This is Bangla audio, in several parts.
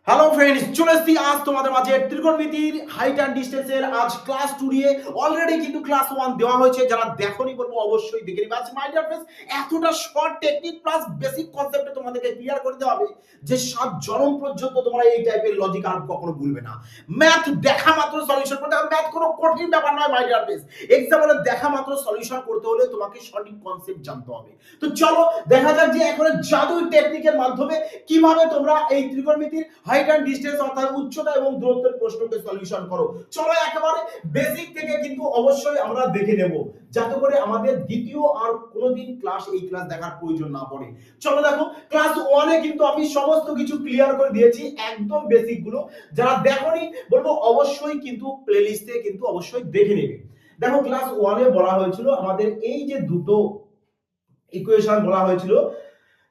হ্যালো ফ্রেন্ডস, চলে এসেছি আজ তোমাদের মাঝে ত্রিকোণমিতির হাইট অ্যান্ড ডিস্টেন্সের আজ ক্লাস 2 নিয়ে। অলরেডি কিন্তু ক্লাস 1 দেওয়া হয়েছে, যারা দেখোনি বলবো অবশ্যই দেখে নিবে। আচ্ছা মাই ডিয়ার ফ্রেন্ডস, এতটা শর্ট টেকনিক প্লাস বেসিক কনসেপ্টে তোমাদেরকে ক্লিয়ার করে দেওয়া হবে যে 7 জনম পর্যন্ত তোমরা এই টাইপের লজিক আর কখনো ভুলবে না। ম্যাথ দেখা মাত্র সলিউশন করতে হবে। ম্যাথ কোনো কঠিন ব্যাপার নয় মাই ডিয়ার ফ্রেন্ডস। এক্সাম্পলে দেখা মাত্র সলিউশন করতে হলে তোমাকে সঠিক কনসেপ্ট জানতে হবে। তো চলো দেখা যাক যে এখন জাদুই টেকনিকের মাধ্যমে কিভাবে তোমরা এই ত্রিকোণমিতির হাইট অ্যান্ড ডিসটেন্স অর্থাৎ উচ্চতা এবং দূরত্বের প্রশ্নকে সলিউশন করো। চলো একেবারে বেসিক থেকে কিন্তু অবশ্যই আমরা দেখে নেব, যাতে করে আমাদের দ্বিতীয় আর কোনোদিন এই ক্লাস দেখার প্রয়োজন না পড়ে। চলো দেখো, ক্লাস 1 এ কিন্তু আমি সমস্ত কিছু ক্লিয়ার করে দিয়েছি, একদম বেসিক গুলো। যারা দেখোনি বলবো অবশ্যই কিন্তু প্লেলিস্টে কিন্তু অবশ্যই দেখে নেবে। দেখো ক্লাস 1 এ বলা হয়েছিল আমাদের এই যে দুটো ইকুয়েশন বলা হয়েছিল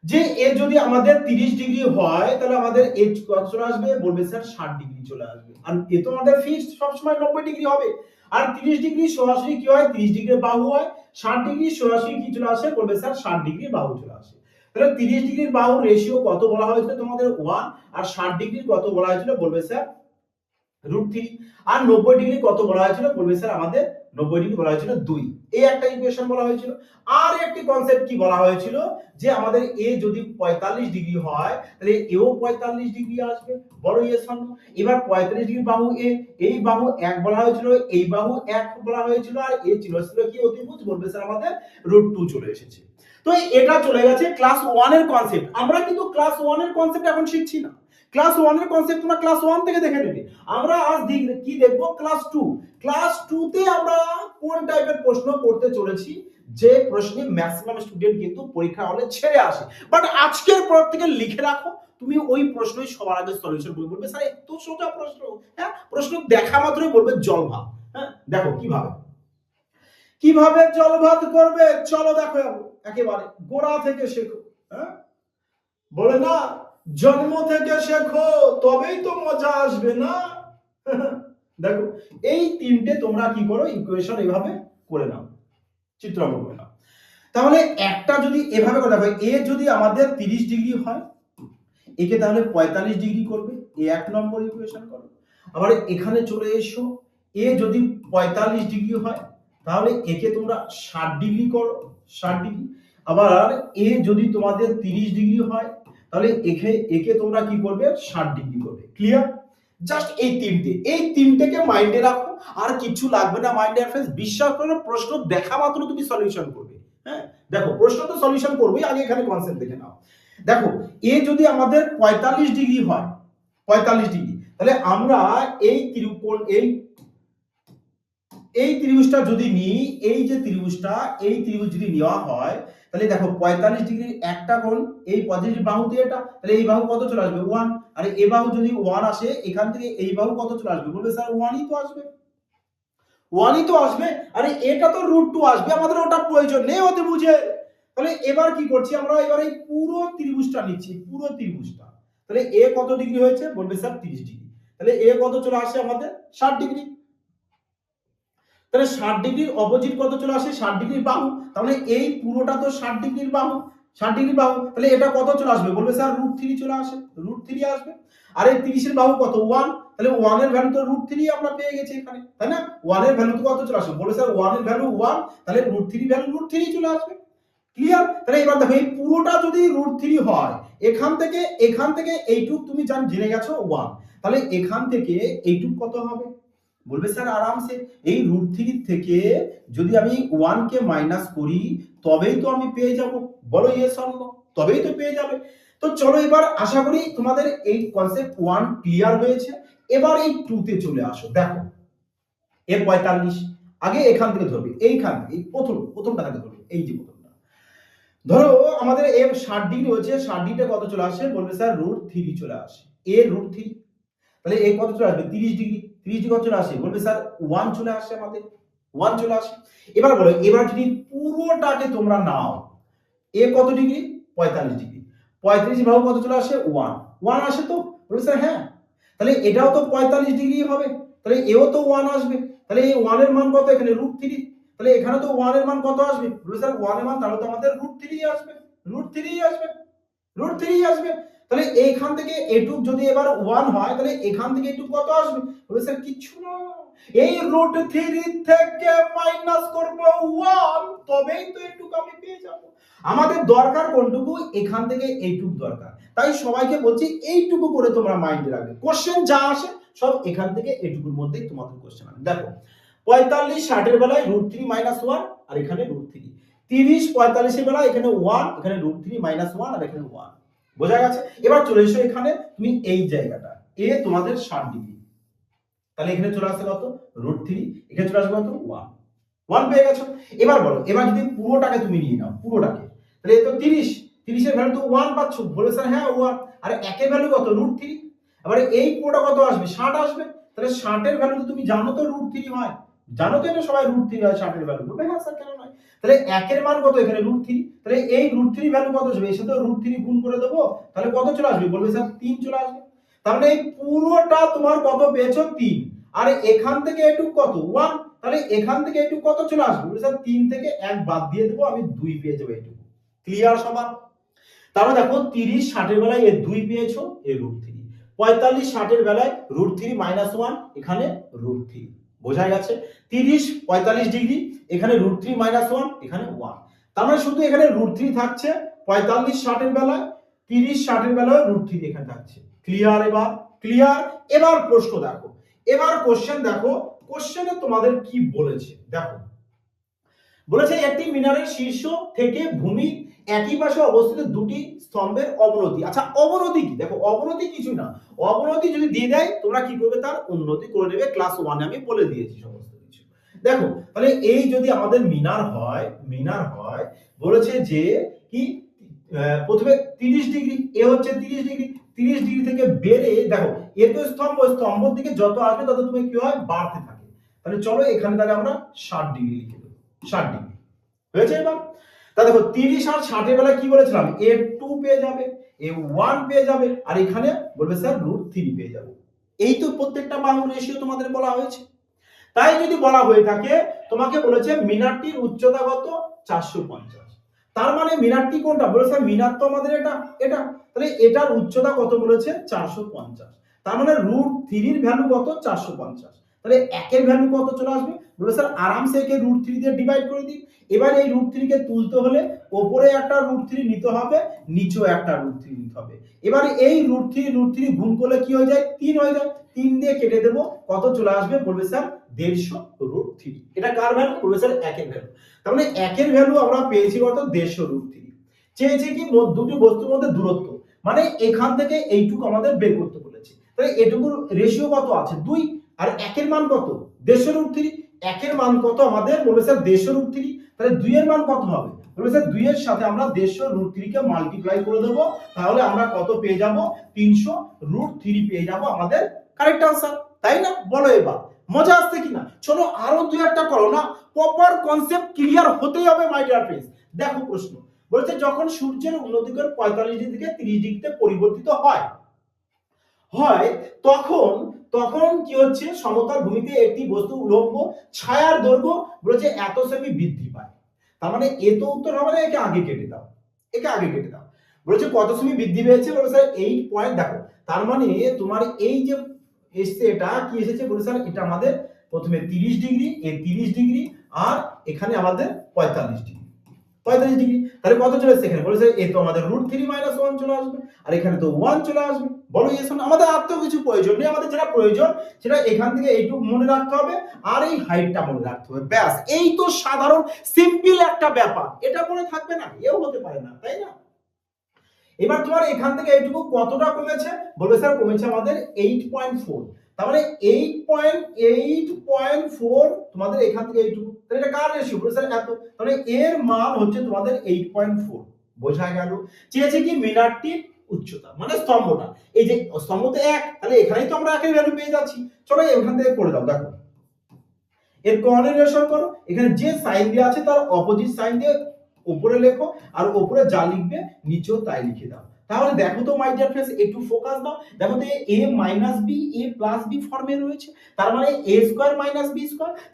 যে এ যদি আমাদের 30 ডিগ্রি হয় তাহলে আমাদের এ কত চলে আসবে, বলবে স্যার 60 ডিগ্রি চলে আসবে। আর এ তো আমাদের ফিক্সড সব সময় 90 ডিগ্রি হবে। আর 30 ডিগ্রি সরাসরি কি হয়, 30 ডিগ্রি বাহু হয়। 60 ডিগ্রি সরাসরি কি চলে আসে, বলবে স্যার 60 ডিগ্রি বাহু চলে আসে। তাহলে 30 ডিগ্রির বাহুর রেশিও কত বলা হয়েছিল তোমাদের 1, আর 60 ডিগ্রির কত বলা হয়েছিল, বলবে স্যার √3। আর 90 ডিগ্রি কত বলা হয়েছিল, বলবে স্যার আমাদের 90 ডিগ্রি বলা হয়েছিল 2। এই একটা ইকুয়েশন বলা হয়েছিল। আর একটি কনসেপ্ট কি বলা হয়েছিল যে আমাদের এ যদি 45 ডিগ্রি হয় তাহলে এও 45 ডিগ্রি আসবে। বড় ইয়েস অর নো? এবার 45 ডিগ্রি বাহু এ, এই বাহু 1 বলা হয়েছিল, এই বাহু 1 বলা হয়েছিল, আর এ ছিল কি অতিভুজ, বলবে স্যার আমাদের √2 চলে এসেছে। তো এটা চলে গেছে ক্লাস 1 এর কনসেপ্ট। আমরা কিন্তু ক্লাস 1 এর কনসেপ্ট এখন শিখছি না। ক্লাস 1 এর কনসেপ্ট তোমরা ক্লাস 1 থেকে দেখে নেবে। আমরা আজ কি দেখব, ক্লাস 2। ক্লাস 2 তে আমরা কোন টাইপের প্রশ্ন করতে চলেছি, যে প্রশ্নে ম্যাক্সিমাম স্টুডেন্ট কিন্তু পরীক্ষা হলে ছেড়ে আসে, বাট আজকের পর থেকে লিখে রাখো, তুমি ওই প্রশ্নই সবার আগে সলিউশন করে বলবে স্যার এত সোজা প্রশ্ন। হ্যাঁ, প্রশ্ন দেখা মাত্রই বলবে জল ভাত। হ্যাঁ দেখো কিভাবে কিভাবে জল ভাত করবে, চলো দেখো একেবারে গোড়া থেকে শেখো। হ্যাঁ, বলে না জন্ম থেকে শেখো তবেই তো মজা আসবে না। দেখো এই তিনটে তোমরা কি করো, ইকুয়েশন এভাবে করে নাও, চিত্রাঙ্কন করে নাও। তাহলে একটা যদি এভাবে করে দেখো, এ যদি আমাদের 30 ডিগ্রি হয়, একে তাহলে 45 ডিগ্রি করবে, এ 1 নম্বর ইকুয়েশন করো। আবার এখানে চলে এসো, এ যদি 45 ডিগ্রি হয় তাহলে একে তোমরা 60 ডিগ্রি করো, 60 ডিগ্রি। আবার এ যদি তোমাদের 30 ডিগ্রি হয় তাহলে একে তোমরা কি করবে, 60 ডিগ্রি করবে। ক্লিয়ার? জাস্ট এই তিনটেকে মাইন্ডে রাখো, আর কিছু লাগবে না মাইন্ডে। ফ্রেন্ডস বিশ্বাস করো, প্রশ্ন দেখা মাত্র তুমি সলিউশন করবে। হ্যাঁ দেখো প্রশ্ন তো সলিউশন করবেই, আগে এখানে কনসেপ্ট দেখে নাও। দেখো এ যদি আমাদের 45 ডিগ্রি হয়, 45 ডিগ্রি, তাহলে আমরা এই ত্রিকোণ এই ত্রিভুজটা যদি নিই, এই যে ত্রিভুজটা, এই ত্রিভুজ যদি নেওয়া হয় তাহলে দেখো 45 ডিগ্রির একটা কোণ, এই পজিটিভ বাহু দিয়ে এটা, তাহলে এই বাহু কত চলে আসবে 1। আর এই বাহু যদি 1 আসে, এখান থেকে এই বাহু কত চলে আসবে, বলবে স্যার 1ই তো আসবে, 1ই তো আসবে। আরে এটা তো √2 আসবে, আমাদের ওটা প্রয়োজন নেই অতিভুজে। তাহলে এবার কি করছি আমরা, এবার এই পুরো ত্রিভুজটা নিচ্ছি, পুরো ত্রিভুজটা। তাহলে এ কত ডিগ্রি হয়েছে, বলবে স্যার 30 ডিগ্রি। তাহলে এ কত চলে আসে আমাদের 60 ডিগ্রি। তাহলে 60 ডিগ্রির অপোজিট কত চলে আসে, 60 ডিগ্রির বাহু। তাহলে এই পুরোটা তো 60 ডিগ্রির বাহু, 60 ডিগ্রির বাহু। তাহলে এটা কত চলে আসবে, বলবে স্যার √3 চলে আসে, √3 আসবে। আর এই 30 এর বাহু কত 1, তাহলে 1 এর ভ্যালু তো √3 আমরা পেয়ে গেছি এখানে, তাই না? 1 এর ভ্যালু তো কত চলে আসবে, বলবে স্যার 1 এর ভ্যালু 1, তাহলে √3 ভ্যালু √3 চলে আসবে। ক্লিয়ার? তাহলে এবার দেখো এই পুরোটা যদি √3 হয়, এখান থেকে এইটুক তুমি জেনে গেছো 1, তাহলে এখান থেকে এইটুক কত হবে, বলবে স্যার আরামসে এই √3 থেকে যদি আমি 1 কে মাইনাস করি তবেই তো আমি পেয়ে যাব। বলো ইয়েস অর নো? তবেই তো পেয়ে যাবে। তো চলো এবার আশা করি তোমাদের এই কনসেপ্ট 1 ক্লিয়ার হয়েছে। এবার এই 2 তে চলে আসো। দেখো এর 45, আগে এখান থেকে ধরবে, এইখান থেকে এই প্রথমটা থেকে ধরবে, এই যে প্রথমটা ধরো আমাদের এর 60 ডিগ্রি হচ্ছে, 60 ডিগ্রিটা কত চলে আসে, বলবে স্যার √3 চলে আসে, এ √3। তাহলে এই কত চলে আসবে, 30 ডিগ্রি, 30 ডিগ্রি কত চলে আসে, বলবে স্যার 1 চলে আসে, আমাদের 1 চলে আসে। এবার বলো, এবার যদি পুরোটাকে তোমরা নাও, এ কত ডিগ্রি, 45 ডিগ্রি, 35 ভাগ কত চলে আসে 1, 1 আসে তো, বলবে স্যার হ্যাঁ। তাহলে এটাও তো 45 ডিগ্রি হবে, তাহলে এও তো 1 আসবে। তাহলে এই 1 এর মান কত, এখানে √3, তাহলে এখানে তো 1 এর মান কত আসবে, বলবে স্যার 1 এর মান তাহলে তো আমাদের √3 আসবে, √3 আসবে, √3 আসবে। তাহলে এইখান থেকে এটুক যদি এবার 1 হয় তাহলে এখান থেকে এটুক কত আসবে? বলে স্যার কিচ্ছু না, এই √3 থেকে মাইনাস করব 1, তবেই তো এটুক আমি পেয়ে যাব। আমাদের দরকার কোনটুকু? এখান থেকে এইটুক দরকার। তাই সবাইকে বলছি এইটুকু করে তোমরা মাইন্ডে রাখবে, কোশ্চেন যা আসে সব এখান থেকে এইটুকুর মধ্যেই তোমাদের কোশ্চেন আসবে। দেখো 45 60 এর বেলায় √3 - 1 আর এখানে √3, 30 45 এর বেলায় এখানে 1, এখানে √3 - 1 আর এখানে 1। বোঝা গেছে? এবার চলে এসো এখানে তুমি এই জায়গাটা, এ তোমাদের 60 ডিগ্রি, তাহলে এখানে চলে আসছে কত? √3, এখানে চলে আসবে কত? 1, 1 পেয়ে গেছো। এবার বলো, এবার যদি পুরোটাকে তুমি নিয়ে নাও, পুরোটাকে, তাহলে এ তো 30, 30 এর ভ্যালু তো 1 পাচ্ছ, বলে স্যার হ্যাঁ 1, আর একের ভ্যালু কত? √3, এবারে এই পুরোটা কত আসবে? 60 আসবে, তাহলে 60 এর ভ্যালু তো তুমি জানো তো √3 হয়, জানো তো এটা সবাই √3 হয় 60 এর ভ্যালু, বলবে হ্যাঁ স্যার কেন নয়। তাহলে একের মান কত? এখানে √3, তাহলে এই √3 ভ্যালু কত আসবে? এর সাথে √3 গুণ করে দেবো, তাহলে কত চলে আসবে? বলবে স্যার 3 চলে আসবে। তার মানে এই পুরোটা তোমার কত পেয়েছো? 3, আর এখান থেকে এটুক কত? 1, তাহলে এখান থেকে এটুক কত চলে আসবে? বলে স্যার 3 থেকে 1 বাদ দিয়ে দেবো, আমি 2 পেয়ে যাবো এটুকু। ক্লিয়ার সবার? তাহলে দেখো 30 60 এর বেলায় এ 2 পেয়েছো, এ √3, 45 60 এর বেলায় √3 - 1, এখানে √3। বোঝা গেছে? 30 45 ডিগ্রি, এখানে √3 - 1, এখানে 1। তার মানে শুধু এখানে √3 থাকছে 45 60 এর বেলায়, 30 60 এর বেলায় √3 এখানে থাকছে। ক্লিয়ার? এবার ক্লিয়ার? এবার প্রশ্ন দেখো, এবার কোশ্চেন দেখো, কোশ্চেনে তোমাদের কি বলেছে দেখো। বলেছে একটি মিনারের শীর্ষ থেকে ভূমি একই পাশে অবস্থিত দুটি স্তম্ভের অবনতি। আচ্ছা অবনতি কি? দেখো অবনতি কিছু না, অবনতি যদি দিয়ে দেয় তোমরা কি করবে? তার উন্নতি করে নেবে। ক্লাস 1 এ আমি বলে দিয়েছি সমস্ত কিছু। দেখো তাহলে এই যদি আমাদের মিনার হয়, মিনার হয়, বলেছে যে কি প্রথমে 30 ডিগ্রি, এ হচ্ছে 30 ডিগ্রি, 30 ডিগ্রি থেকে বেড়ে দেখো এ তো স্তম্ভ, স্তম্ভের দিকে যত আসবে তত তুমি কি হয়? বাড়তে থাকে। তাহলে চলো এখানে তাহলে আমরা 60 ডিগ্রি লিখে দেব, 60 ডিগ্রি হয়েছে। এবার তা দেখো 30 আর 60 এর বেলায় কি বলেছিলাম? এ 2 পেয়ে যাবে, এ 1 পেয়ে যাবে, আর এখানে বলবে স্যার √3 পেয়ে যাবো। এই তো প্রত্যেকটা বাহুর রেশিও তোমাদের বলা হয়েছে। তাই যদি বলা হয়ে থাকে, তোমাকে বলেছে মিনারটির উচ্চতা কত? 450। তার মানে মিনারটি কোনটা? বলে স্যার মিনার তো আমাদের এটা, এটা, তাহলে এটার উচ্চতা কত বলেছে? 450। তার মানে √3 এর ভ্যালু কত? 450। তাহলে একের ভ্যালু কত চলে আসবে? বলে স্যার আরামসে একে √3 দিয়ে ডিভাইড করে দিই। এবার এই √3 কে তুলতে হলে উপরে একটা √3 নিতে হবে, নিচেও একটা √3 নিতে হবে। এবার এই √3 গুণ করলে কি হয়ে যায়? 3 হয়ে যায়। 3 দিয়ে কেটে দেব, কত চলে আসবে? বলবে স্যার 150 √3। এটা কার ভ্যালু? বলবে স্যার একের ভ্যালু। তার মানে একের ভ্যালু আমরা পেয়েছি কত? 150 √3। চেয়েছে কি? দুটি বস্তুর মধ্যে দূরত্ব, মানে এখান থেকে এইটুকু আমাদের বের করতে বলেছে। তাহলে এটুকুর রেশিও কত আছে? 2, আর একের মান কত? 150 √3। একের মান কত আমাদের? বলবে স্যার 150 √3। তাহলে 2 এর মান কত হবে? বলবে স্যার 2 এর সাথে আমরা 150 √3 কে মাল্টিপ্লাই করে দেব, তাহলে আমরা কত পেয়ে যাব? 300 √3 পেয়ে যাব আমাদের কারেক্ট आंसर। তাই না? বলো এবার মজা আসছে কিনা? চলো আরো দুই একটা করো না, প্রপার কনসেপ্ট ক্লিয়ার হতেই হবে মাই ডিয়ার ফ্রেন্ডস। দেখো প্রশ্ন বলছে যখন সূর্যের উন্নতিকোণ 45 ডিগ্রি থেকে 30 ডিগ্রিতে পরিবর্তিত হয়, তখন তখন কি হচ্ছে? সমতল ভূমিতে একটি বস্তু উলম্ব ছায়ার দৈর্ঘ্য বলেছে এত সেমি বৃদ্ধি পায়। তার মানে এ তো উত্তর হবে না, একে আগে কেটে দাও, একে আগে কেটে দাও। বলেছে কত সেমি বৃদ্ধি পেয়েছে? বলে স্যার 8 পয়েন্ট। দেখো তার মানে তোমার এই যে এসছে এটা কি এসেছে? বলে স্যার এটা আমাদের প্রথমে 30 ডিগ্রি, এ 30 ডিগ্রি, আর এখানে আমাদের 45 ডিগ্রি, 45 ডিগ্রি। তাহলে কত চলে আসছে এখানে? বলেছে এ তো আমাদের √3 - 1 চলে আসবে, আর এখানে তো 1 চলে আসবে। বলো ইয়েস না? আমাদের আর তো কিছু প্রয়োজন নেই, আমাদের যেটা প্রয়োজন সেটা এখান থেকে এইটুকু মনে রাখতে হবে, আর এই হাইটটা মনে রাখতে হবে, ব্যাস। এই তো সাধারণ সিম্পল একটা ব্যাপার, এটা মনে থাকবে না? এও হতে পারে না, তাই না? এবার তোমার এখান থেকে এইটুকু কতটা কমেছে? বলবে স্যার কমেছে আমাদের 8.4। তার মানে 8.4 তোমাদের এখান থেকে এইটুকু, তাহলে এটা কার রেশিও? বলে স্যার এত, তাহলে এর মান হচ্ছে তোমাদের 8.4। বোঝা গেল? চেয়েছে কি? মিনারটির উচ্চতা, মানে স্তম্ভটা, এই যে স্তম্ভ তো 1, তাহলে এখানেই তো আমরা একের ভ্যালু পেয়ে যাচ্ছি। চলো এখান থেকে করে দাও। দেখো এর কোঅর্ডিনেশন করো, এখানে যে সাইন দেওয়া আছে তার অপোজিট সাইন দিয়ে উপরে লেখো, আর উপরে যা লিখবে নিচেও তাই লিখে দাও। তাহলে দেখো তো মাই ডিয়ার ফ্রেন্ডস, একটু ফোকাস দাও। দেখো তো a - b a + b ফর্মে রয়েছে, তার মানে a² - b²,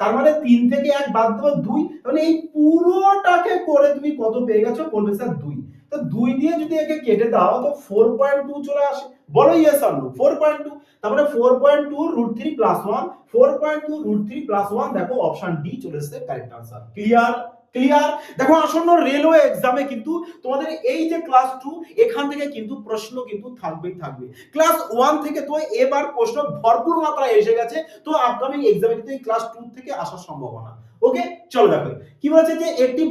তার মানে 3 থেকে 1 বাদ দেবো 2, মানে এই পুরোটাকে করে তুমি কত পেয়ে গেছো? বলবে স্যার 2। তো 2 দিয়ে যদি একে কেটে দাও তো 4.2 চলে আসে। বলো ইয়েস অর নো? 4.2, তার মানে 4.2 √3 + 1, 4.2 √3 + 1, দেখো অপশন ডি চলে এসেছে কারেক্ট आंसर। ক্লিয়ার? ক্লিয়ার? দেখো আসন্ন রেলওয়ে এক্সামে কিন্তু তোমাদের এই যে ক্লাস 2 এখান থেকে কিন্তু প্রশ্ন কিন্তু থাকবেই থাকবে। ক্লাস 1 থেকে তো এবার প্রশ্ন ভরপুর মাত্রায় এসে গেছে, তো আপকামিং এক্সামে কিন্তু এই ক্লাস 2 থেকে আসার সম্ভাবনা। ওকে, চলো দেখো কি বলেছে যে একটি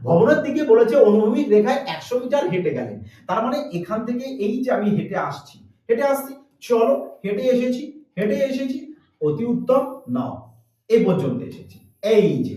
ভবনের দিকে বলেছে অনুভূমিক রেখায় 100 মিটার হেঁটে গেলেন। তার মানে এখান থেকে এই যে আমি হেঁটে আসছি, চলো হেঁটে এসেছি, অতি উত্তম, নাও এই পর্যন্ত এসেছি। এই যে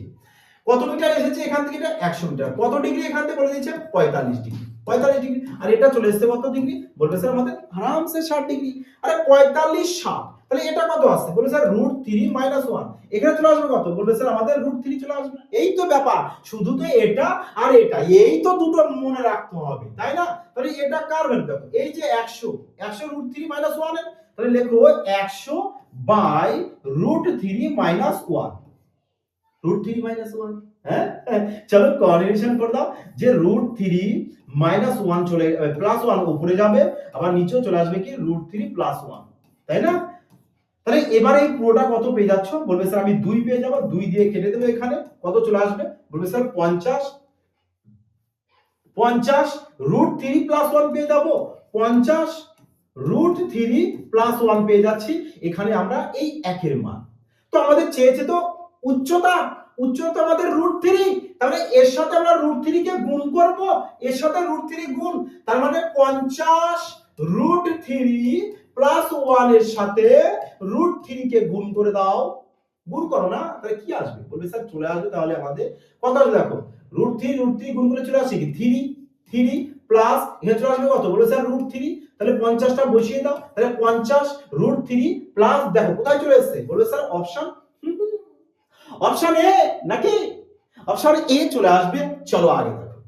কত মিটার এসেছে এখান থেকে? এটা 100 মিটার। কত ডিগ্রি এখান থেকে বলে দিয়েছে? 45 ডিগ্রি। 45 ডিগ্রি। আর এটা চলে এসেছে কত ডিগ্রি? বলবে স্যার আমাদের আরামসে 60 ডিগ্রি। আরে 45 60, তাহলে এটা কত আসছে? বলবে স্যার √3 - 1। এখানে চলে আসবে কত? বলবে স্যার আমাদের √3 চলে আসবে। এই তো ব্যাপার, শুধু তো এটা আর এটা, এই তো দুটো মনে রাখতে হবে, তাই না? তাহলে এটা কার ভ্যালু? দেখো এই যে 100 √3 - 1 এর, তাহলে লিখবো 100 বাই √3 - 1, √3 - 1। হ্যাঁ, চলো কোঅর্ডিনেশন করে দাও যে √3 - 1 চলে +1 উপরে যাবে, আবার নিচেও চলে আসবে কি √3 + 1, তাই না? তাহলে এবারে এই পুরোটা কত পেয়ে যাচ্ছ? বলবে স্যার আমি 2 পেয়ে যাব, 2 দিয়ে কেটে দেব, এখানে কত চলে আসবে? বলবে স্যার 50 √3 + 1 পেয়ে যাব, 50 √3 + 1 পেয়ে যাচ্ছি। এখানে আমরা এই একের মান, তো আমাদের চেয়েছে তো উচ্চতা আমাদের √3, তাহলে এর সাথে আমরা √3 কে গুণ করব, এর সাথে √3 গুণ, তার মানে 50 √3 + 1 এর সাথে √3 কে গুণ করে দাও, গুণ করো না, তাহলে কি আসবে? বলবে স্যার চলে আসবে তাহলে আমাদের কত আসবে? দেখো √3 গুণ করে চলে আসে কি 3 প্লাস এখানে চলে আসবে কত? বলবে স্যার √3, তাহলে 50 টা বসিয়ে দাও, তাহলে 50 √3 প্লাস, দেখো কোথায় চলে এসেছে? বলবে স্যার অপশন এ নাকি? অপশন এ চলে আসবে। চলো আগে দেখো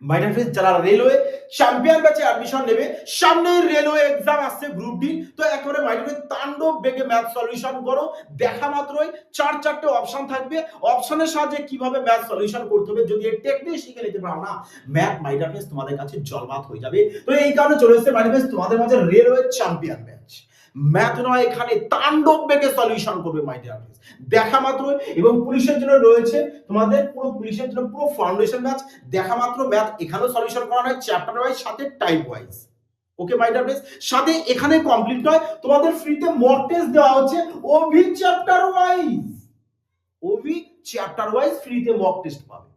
মাই ডিয়ার ফ্রেন্ডস, যারা রেলওয়ে চ্যাম্পিয়ন ব্যাচে অ্যাডমিশন নেবে, সামনে রেলওয়ে এক্সাম আসছে গ্রুপ ডি, তো একেবারে মাই ডিয়ার ফ্রেন্ডস তাণ্ডব বেগে ম্যাথ সলিউশন করো। দেখা মাত্রই 4-4টে অপশন থাকবে, অপশনের সাহায্যে কিভাবে ম্যাথ সলিউশন করতে হবে যদি এই টেকনিক শিখে নিতে পারো না, ম্যাথ মাই ডিয়ার ফ্রেন্ডস তোমাদের কাছে জলমাত হয়ে যাবে। তো এই কারণে চলে এসেছে মাই ডিয়ার ফ্রেন্ডস তোমাদের মাঝে রেলওয়ে চ্যাম্পিয়ন ব্যাচ। ম্যাথ নয়, এখানে তাণ্ডব বেগে সলিউশন করবে মাই ডিয়ার ফ্রেন্ডস দেখা মাত্র। এবং পুলিশের জন্য রয়েছে তোমাদের পুরো পুলিশের জন্য পুরো ফাউন্ডেশন ব্যাচ, দেখা মাত্র ম্যাথ এখানেও সলিউশন করা হয় চ্যাপ্টার ওয়াইজ, সাথে type wise. Okay my dear friends, সাথে এখানে কমপ্লিট নয়, তোমাদের ফ্রিতে মক টেস্ট দেওয়া হচ্ছে ওভি চ্যাপ্টার ওয়াইজ ফ্রিতে মক টেস্ট পাবে।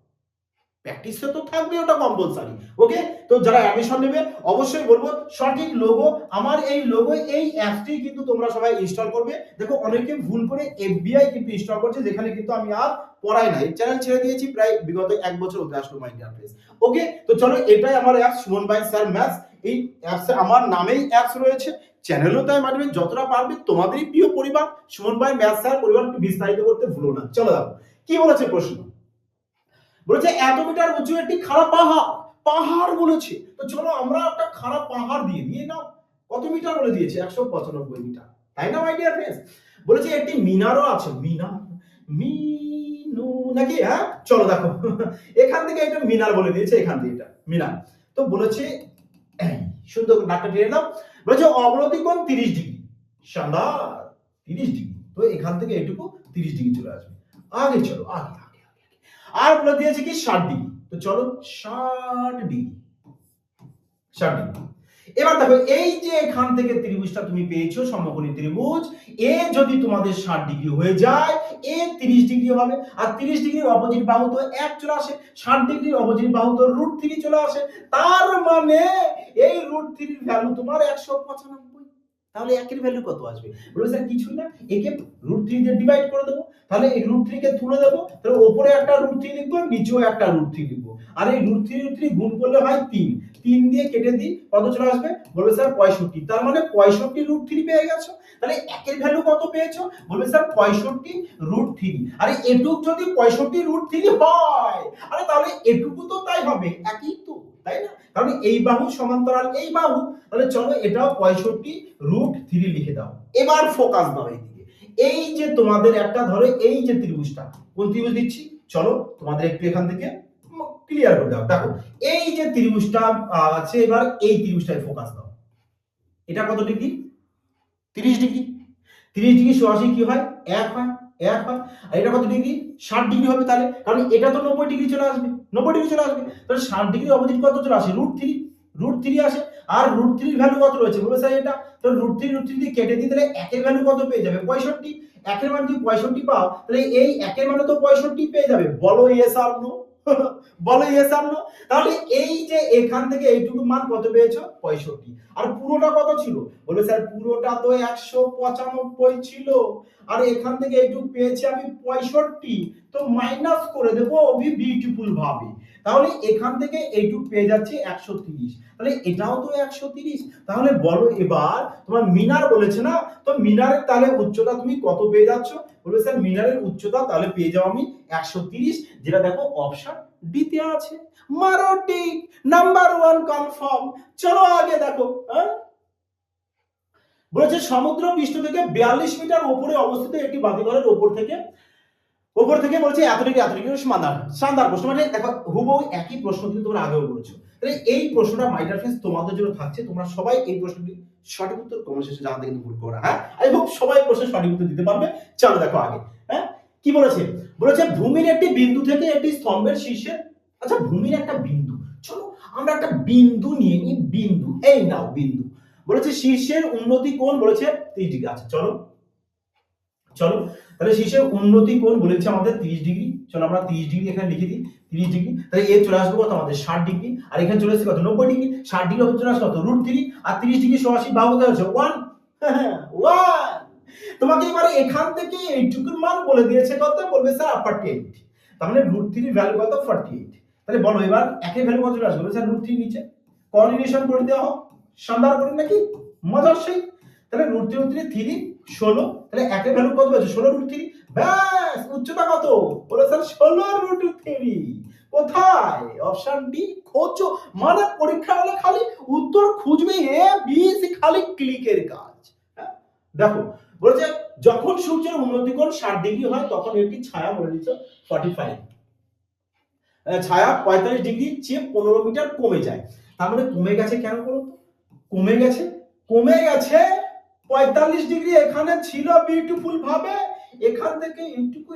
প্র্যাকটিসে তো থাকবে, ওটা কম্পালসারি। ওকে, তো যারা অ্যাডমিশন নেবে অবশ্যই বলবো সঠিক লোগো, আমার এই লোগো এই অ্যাপটি কিন্তু তোমরা সবাই ইনস্টল করবে। দেখো অনেকে ভুল করে এফবিআই কিন্তু ইনস্টল করছে, যেখানে কিন্তু আমি আর পড়াই না, এই চ্যানেল ছেড়ে দিয়েছি প্রায় বিগত 1 বছর হতে আসলো মাই ডিয়ার ফ্রেন্ডস। ওকে, তো চলো এটাই আমার অ্যাপ সুমন ভাই স্যার ম্যাথস, এই অ্যাপসে আমার নামেই অ্যাপস রয়েছে, চ্যানেলও তাই মানবে, যতটা পারবে তোমাদেরই প্রিয় পরিবার সুমন ভাই ম্যাথস স্যার পরিবারকে বিস্তারিত করতে ভুলো না। চলো দেখো কি বলেছে প্রশ্ন, বলেছে 1 মিটার উঁচু একটি খাড়া পাহাড় বলেছে। তো চলো আমরা একটা খাড়া পাহাড় দিয়ে নাও। কত মিটার বলে দিয়েছে? 195 মিটার, তাই না মাই ডিয়ার ফ্রেন্ডস? বলেছে একটি মিনারও আছে, মিনু নাকি? হ্যাঁ, চলো দেখো এখান থেকে এটা মিনার বলে দিয়েছে, এখান থেকে এটা মিনার। তো বলেছে সুন্দর ডাক্তার টেনে দাও, বলেছে অবনতি কোণ 30 ডিগ্রি, শানদার 30 ডিগ্রি। তো এখান থেকে এটুকু 30 ডিগ্রি চলে আসবে। আগে চলো আগে, আর বলে দিয়েছে কি 60 ডিগ্রি, তো চলো 60 ডিগ্রি। এবার দেখো এই যে এখান থেকে ত্রিভুজটা তুমি পেয়েছো সমকোণী ত্রিভুজ, এ যদি তোমাদের 60 ডিগ্রি হয়ে যায়, এ 30 ডিগ্রি হবে, আর 30 ডিগ্রির অপোজিট বাহু তো 1 চলে আসে, 60 ডিগ্রির অপোজিট বাহু তো √3 চলে আসে, তার মানে এই √3 এর ভ্যালু তোমার 195। তাহলে একের ভ্যালু কত আসবে? বলে স্যার কিছুই না, একে √3 দিয়ে ডিভাইড করে দেবো, তাহলে এই √3 কে তুলে দেবো, তাহলে উপরে একটা √3 লিখবো, নিচেও একটা √3 লিখবো, আর এই √3 গুণ করলে হয় 3 দিয়ে কেটে দিই, কত চলে আসবে? বলবে স্যার 65, তার মানে 65 √3 পেয়ে গেছো। তাহলে একের ভ্যালু কত পেয়েছো? বলবে স্যার 65 √3। আরে এটুক যদি 65 √3 হয়, আরে তাহলে এটুকু তো তাই হবে, একই তো, তাই না? কারণ এই বাহু সমান্তরাল এই বাহু, তাহলে চলো এটাও 65 √3 লিখে দাও। এবার ফোকাস দাও এইদিকে, এই যে তোমাদের একটা ধরো এই যে ত্রিভুজটা, কোন ত্রিভুজ দিচ্ছি, চলো তোমাদের একটু এখান থেকে ক্লিয়ার করে দাও। দেখো এই যে ত্রিভুজটা আছে, এবার এই ত্রিভুজটায় ফোকাস দাও। এটা কত ডিগ্রি? 30 ডিগ্রি। 30 ডিগ্রি 180 কি হয়? 1 হয়, 1 হয়। আর এটা কত ডিগ্রি? 60 ডিগ্রি হবে তাহলে, কারণ এটা তো 90 ডিগ্রি চলে আসবে, 90 ডিগ্রি চলে আসবে। তাহলে 60 ডিগ্রি অপোজিট কত চলে আসে? √3, √3 আসে। আর √3 এর ভ্যালু কত রয়েছে বলে স্যার এটা? তো √3 দিয়ে কেটে দিয়ে তাহলে একের ভ্যালু কত পেয়ে যাবে? 65। একের মান যদি 65 পাও তাহলে এই একের মানে তো 65 পেয়ে যাবে। বলো ইয়েস আর নো? বলো ইয়েস আর নো? তাহলে এই যে এখান থেকে এইটুকু মান কত পেয়েছো? 65। আর পুরোটা কত ছিল? বলবে স্যার পুরোটা তো 195 ছিল, আর এখান থেকে এইটুকু পেয়েছি আমি 65, তো মাইনাস করে দেবো বিউটিফুল ভাবে। তাহলে এখান থেকে এইটুকু পেয়ে যাচ্ছে 130, তাহলে এটাও তো 130। তাহলে বলো এবার, তোমার মিনার বলেছে না, তো মিনারের তাহলে উচ্চতা তুমি কত পেয়ে যাচ্ছ? বলবে স্যার মিনারের উচ্চতা তাহলে পেয়ে যাও আমি 130, যেটা দেখো অপশন ডি তে আছে। মারো টিক, নাম্বার 1 কনফার্ম। চলো আগে দেখো। বলেছে সমুদ্র পৃষ্ঠ থেকে 42 মিটার উপরে অবস্থিত একটি বাতিঘরের উপর থেকে বলছে এত ডিগ্রি শানদার প্রশ্ন। মানে দেখো হুবহু একই প্রশ্ন কিন্তু তোমরা আগেও করেছো। তাহলে এই প্রশ্নটা মাই ডিয়ার ফ্রেন্ডস তোমাদের জন্য থাকছে, তোমরা সবাই এই প্রশ্নটি সঠিক উত্তর কমেন্ট সেকশনে জানাতে কিন্তু ভুল করো না। হ্যাঁ, আই হোপ সবাই প্রশ্নের সঠিক উত্তর দিতে পারবে। চলো দেখো আগে। হ্যাঁ, কি বলেছে? বলেছে ভূমির একটি বিন্দু থেকে একটি স্তম্ভের শীর্ষে, আচ্ছা ভূমির একটা বিন্দু, চলো আমরা একটা বিন্দু নিয়ে নিই। বিন্দু, এই নাও বিন্দু। বলেছে শীর্ষের উন্নতি কোণ বলেছে 30 ডিগ্রি। আচ্ছা চলো তাহলে শীর্ষের উন্নতি কোণ বলেছে আমাদের 30 ডিগ্রি। চলো আমরা 30 ডিগ্রি এখানে লিখে দিই, 30 ডিগ্রি। তাহলে এর চলে আসবে কত আমাদের? 60 ডিগ্রি। আর এখানে চলে আসছে কত? 90 ডিগ্রি। 60 ডিগ্রি হবে চলে আসবে কত? √3। আর 30 ডিগ্রি 180 বাহু কত হচ্ছে? 1। 1। তোমাকে এবারে এখান থেকে এইটুকুর মান বলে দিয়েছে কত? বলবে স্যার 48। তার মানে √3 এর ভ্যালু কত? 48। তাহলে বলো এবার একের ভ্যালু কত চলে আসবে? স্যার √3 নিচে কোঅর্ডিনেশন করে দেওয়া হোক, শানদার করে নাকি? মজার সেই। তাহলে √3 3 16, তাহলে একের ভ্যালু কত আছে? 16 √3। ব্যাস, উচ্চতা কত? বলে স্যার 16 √3। কোথায়? অপশন ডি খোঁজো। মানে পরীক্ষা হলে খালি উত্তর খুঁজবে, এ বি সি খালি ক্লিকের কাজ। দেখো বলেছে যখন সূর্যের উন্নতি কোণ 60 ডিগ্রি হয় তখন একটি ছায়া বলে দিচ্ছে 45, ছায়া 45 ডিগ্রির চেয়ে 15 মিটার কমে যায়। তার মানে কমে গেছে কেন বলো তো? কমে গেছে 45 ডিগ্রি এখানে ছিল বিউটিফুল ভাবে, এখান থেকে এইটুকু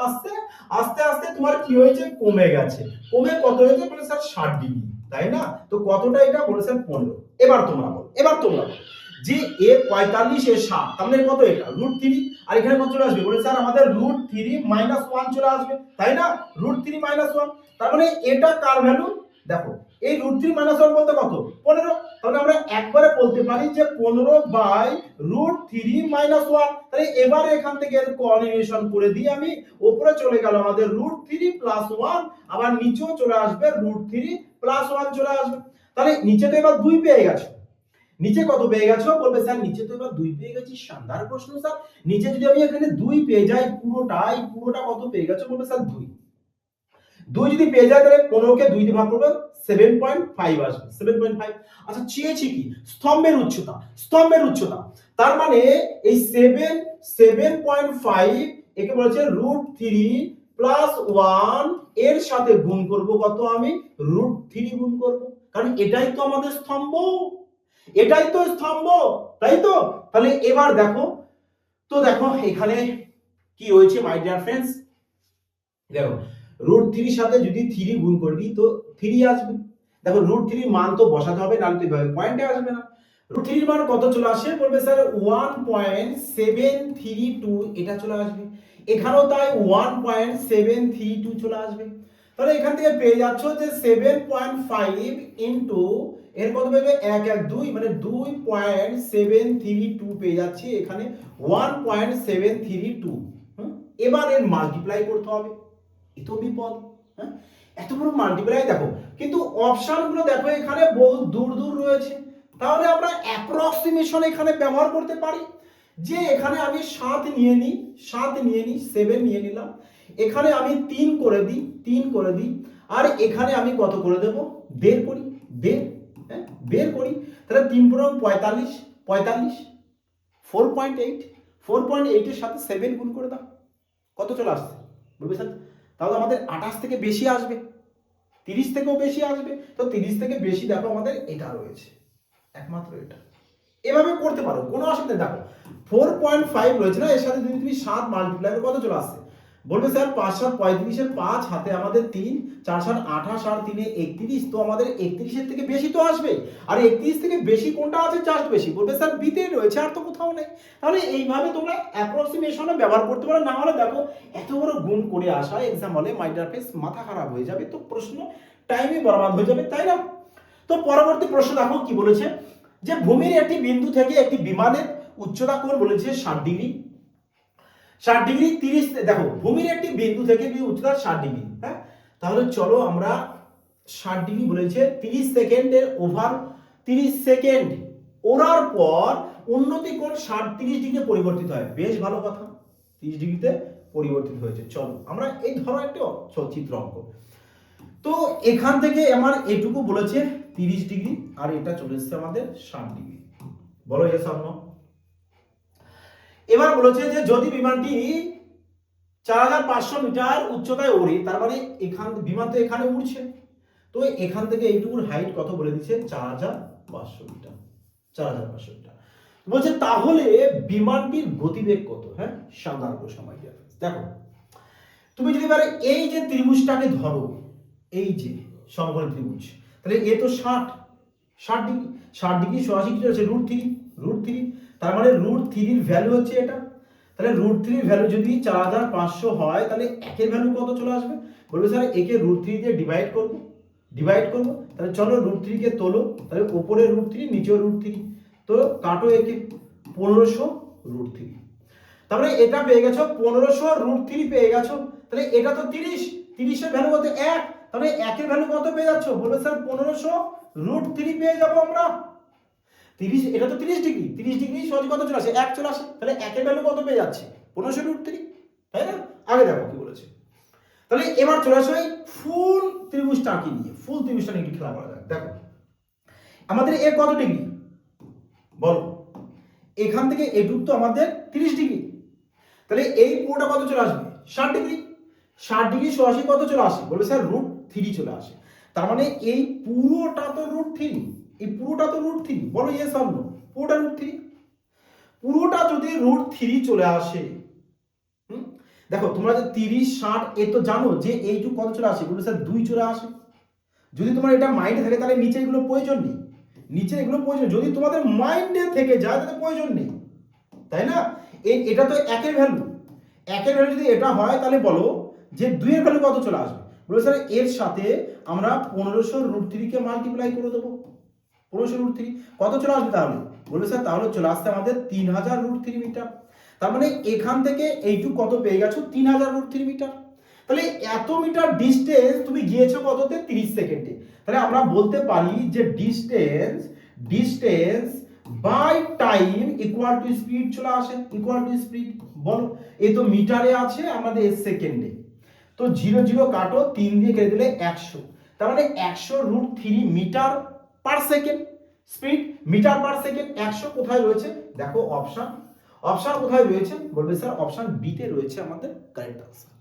আস্তে আস্তে আস্তে তোমার কি হয়েছে? কমে গেছে। কমে কত হয়েছে? বলে স্যার 60 ডিগ্রি, তাই না? তো কতটা এটা? বলে স্যার 15। এবার তোমরা বলো যে এ 45 এ 60, তার মানে কত? এটা √3। আর এখানে কত চলে আসবে? বলে স্যার আমাদের √3 -1 চলে আসবে, তাই না? √3 -1, তার মানে এটা কার ভ্যালু? দেখো এই √3 -1 বলতে কত? 15। তাহলে আমরা একবারে বলতে পারি যে 15/√3 -1। তাহলে এবারে এখান থেকে এর কোঅর্ডিনেশন করে দিই আমি। উপরে চলে গেল আমাদের √3 + 1, আবার নিচেও চলে আসবে √3 + 1 চলে আসবে। তাহলে নিচে তো এবার 2 পেয়ে গেছো। নিচে কত পেয়ে গেছো? বলবে স্যার নিচে তো এবার 2 পেয়ে গেছি। শানদার প্রশ্ন স্যার। নিচে যদি আমি এখানে 2 পেয়ে যাই, পুরোটা কত পেয়ে গেছো? বলবে স্যার 2 যদি পেয়ে যায় তাহলে 15 কে 2 দিয়ে ভাগ করবে 7.5 আসবে, 7.5। আচ্ছা চেয়েছি কি? স্তম্ভের উচ্চতা। তার মানে এই 7.5 একে বলেছে √3 + 1 এর সাথে গুণ করব কত? আমি √3 গুণ করব, কারণ এটাই তো আমাদের স্তম্ভ, তাই তো? তাহলে এবার দেখো এখানে কি হয়েছে মাই ডিয়ার ফ্রেন্ডস। দেখো √3 সাথে যদি 3 গুণ করে দিই তো 3 আসবে। দেখো √3 মান তো বসাতে হবে, নাহলে তো এইভাবে পয়েন্টে আসবে না। √3 মান কত চলে আসে? বলবে স্যার 1.732 এটা চলে আসবে। এখানেও তাই 1.732 চলে আসবে। তাহলে এখান থেকে পেয়ে যাচ্ছ যে 7.5 ইনটু এর কত পেবে? 1 1 2, মানে 2.732 পেয়ে যাচ্ছি এখানে 1.732। এবার এর মাল্টিপ্লাই করতে হবে, এত বিপদ। হ্যাঁ, এত বড় মাল্টিপ্লাই দেখো, কিন্তু অপশনগুলো দেখো এখানে বহু দূর রয়েছে। তাহলে আমরা অ্যাপ্রক্সিমেশন এখানে ব্যবহার করতে পারি, যে এখানে আমি 7 নিয়ে নিই, 7 নিয়ে নিলাম। এখানে আমি 3 করে দিই, আর এখানে আমি কত করে দেব? বের করি। তাহলে 3 × 45, 4.8 এর সাথে 7 গুণ করে দাও, কত চলে আসছে? বলবে স্যার তাহলে আমাদের 28 থেকে বেশি আসবে। 30 থেকেও বেশি আসবে। তো 30 থেকে বেশি দেখো আমাদের এটা রয়েছে, একমাত্র এটা। এভাবে করতে পারো, কোনো অসুবিধা নেই। দেখো 4.5 রয়েছে না, এর সাথে যদি তুমি 7 মাল্টিপ্লাই কত চলে আসছে, বলবে স্যার 5 7 35 এর 5 হাতে আমাদের 3 4 7 28 আর 3 31, তো আমাদের 31 এর থেকে বেশি তো আসবে। আর 31 থেকে বেশি কোনটা আছে জাস্ট বেশি, বলবে স্যার বিতে রয়েছে, আর তো কোথাও নেই। তাহলে এইভাবে তোমরা অ্যাপ্রক্সিমেশনে ব্যবহার করতে পারো। না হলে দেখো এত বড় গুণ করে আসা এক্সাম হলে মাই ডিয়ার ফ্রেন্ডস মাথা খারাপ হয়ে যাবে, তো প্রশ্ন টাইমই বরবাদ হয়ে যাবে, তাই না? তো পরবর্তী প্রশ্ন দেখো কি বলেছে, যে ভূমির একটি বিন্দু থেকে একটি বিমানের উচ্চতা কোণ বলেছে 60 ডিগ্রি। 60 ডিগ্রি 30, দেখো ভূমির একটি বিন্দু থেকে উচ্চতা 60 ডিগ্রি, হ্যাঁ? তাহলে চলো আমরা 60 ডিগ্রি বলেছে, 30 সেকেন্ডের ওভার 30 সেকেন্ড ওড়ার পর উন্নতি কোণ 30 ডিগ্রি পরিবর্তিত হয়। বেশ ভালো কথা, 30 ডিগ্রিতে পরিবর্তিত হয়েছে। চলো আমরা এই ধরো একটা চিত্র অঙ্ক। তো এখান থেকে আমার এটুকু বলেছে 30 ডিগ্রি, আর এটা চলে এসেছে আমাদের 60 ডিগ্রি। বলো এর সামনে। এবার বলেছে যে যদি বিমানটি 4500 মিটার উচ্চতায় ওড়ে, তার মানে এখান বিমান তো এখানে উড়ছে, তো এখান থেকে এইটুকুর হাইট কত বলে দিচ্ছে 4500 মিটার। 4500 মিটার বলছে, তাহলে বিমানটির গতিবেগ কত? হ্যাঁ, সাধারণ সময় দেখো, তুমি যদি এবারে এই যে ত্রিভুজটাকে ধরো, এই যে সমকোণী ত্রিভুজ, তাহলে এ তো 60 ডিগ্রি, 60 ডিগ্রি 80 ডিগ্রি হচ্ছে √3, তার মানে √3 এর ভ্যালু হচ্ছে এটা। তাহলে √3 এর ভ্যালু যদি 4500 হয়, তাহলে একের ভ্যালু কত চলে আসবে? বলবে স্যার একে √3 দিয়ে ডিভাইড করব। তাহলে চলো √3 কে তোলো, তাহলে উপরে √3 নিচেও √3, তো কাটো একে 1500 √3। তারপরে এটা পেয়ে গেছো 1500 √3 পেয়ে গেছো। তাহলে এটা তো 30 এর ভ্যালু কত? 1। তাহলে 1 এর ভ্যালু কত পেয়ে যাচ্ছ? বলবে স্যার 1500 √3 পেয়ে যাব আমরা। 30, এটা তো 30 ডিগ্রি, 30 ডিগ্রি সহজে কত চলে আসে? 1 চলে আসে। তাহলে 1 এর ভ্যালু কত পেয়ে যাচ্ছে? 1500 √3, তাই না? আগে দেখো কি বলেছে। তাহলে এবার চলে আসো এই ফুল ত্রিভুজটা কি নিয়ে, ফুল ত্রিভুজটা নিয়ে একটু খেলা করা যাক। দেখো আমাদের এ কত ডিগ্রি বলো, এখান থেকে এটুক তো আমাদের 30 ডিগ্রি, তাহলে এই পুরোটা কত চলে আসবে? 60 ডিগ্রি। 60 ডিগ্রি 80 কত চলে আসে? বলবে স্যার √3 চলে আসে। তার মানে এই পুরোটা তো √3, এই পুরোটা তো √3, বলো ইয়েস অর নো? পুরোটা √3, পুরোটা যদি √3 চলে আসে, দেখো তোমরা যে 30 60 এ তো জানো যে এইটুকু কত চলে আসে? বলবে স্যার 2 চলে আসে। যদি তোমার এটা মাইন্ডে থাকে তাহলে নিচে এগুলো প্রয়োজন নেই, নিচে এগুলো প্রয়োজন, যদি তোমাদের মাইন্ডে থেকে যায় তাহলে প্রয়োজন নেই, তাই না? এটা তো 1 এর ভ্যালু, 1 এর ভ্যালু যদি এটা হয় তাহলে বলো যে 2 এর ভ্যালু কত চলে আসবে? বলে স্যার এর সাথে আমরা 1500 √3 কে মাল্টিপ্লাই করে দেবো। 1500 √3 কত চলে আসবে তাহলে? বলবে স্যার তাহলে চলে আসছে আমাদের 3000 √3 মিটার। তার মানে এখান থেকে এইটুকু কত পেয়ে গেছো? 3000 √3 মিটার। তাহলে এত মিটার ডিসটেন্স তুমি গিয়েছো কততে? 30 সেকেন্ডে। তাহলে আমরা বলতে পারি যে distance by time equal to speed চলে আসে, ইকুয়াল টু স্পিড। বলো এই তো মিটারে আছে, আমাদের সেকেন্ডে, তো 0 0 কাটো, 3 দিয়ে কেটে দিলে 100। তার মানে 100 √3 metre per second speed, metre per second. 100 কোথায় রয়েছে দেখো? অপশন কোথায় রয়েছে? বলবে স্যার অপশন বি তে রয়েছে আমাদের কারেক্ট আনসার।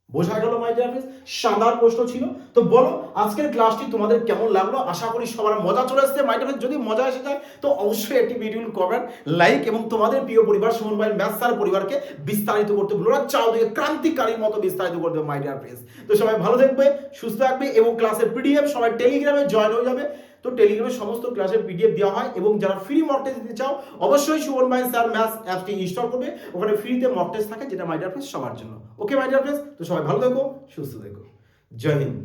বোঝা গেল মাই ডিয়ার ফ্রেন্ডস? শানদার প্রশ্ন ছিল। তো বলো আজকের ক্লাসটি তোমাদের কেমন লাগলো? আশা করি সবার মজা চলে আসছে মাই ডিয়ার ফ্রেন্ডস। যদি মজা এসে যায় তো অবশ্যই একটি ভিডিও কমেন্ট, লাইক এবং তোমাদের প্রিয় পরিবার সুমন ভাই ম্যাথ স্যার পরিবারকে বিস্তারিত করতে ভুলো না। চাও দিকে ক্রান্তিকারীর মতো বিস্তারিত করতে মাই ডিয়ার ফ্রেন্ডস। তো সবাই ভালো থাকবে, সুস্থ থাকবে, এবং ক্লাসের পিডিএফ সবাই টেলিগ্রামে জয়েন হয়ে যাবে। তো টেলিগ্রামে সমস্ত ক্লাসের পিডিএফ দেওয়া হয়, এবং যারা ফ্রি মক টেস্ট দিতে চাও অবশ্যই সুমন ভাই স্যার ম্যাথস অ্যাপটি ইনস্টল করবে। ওখানে ফ্রিতে মক টেস্ট থাকে, যেটা মাই ডিয়ার ফ্রেন্ডস সবার জন্য। ওকে মাই ডিয়ার ফ্রেন্ডস, তো সবাই ভালো থেকো, সুস্থ থেকো, জয় হিন্দ।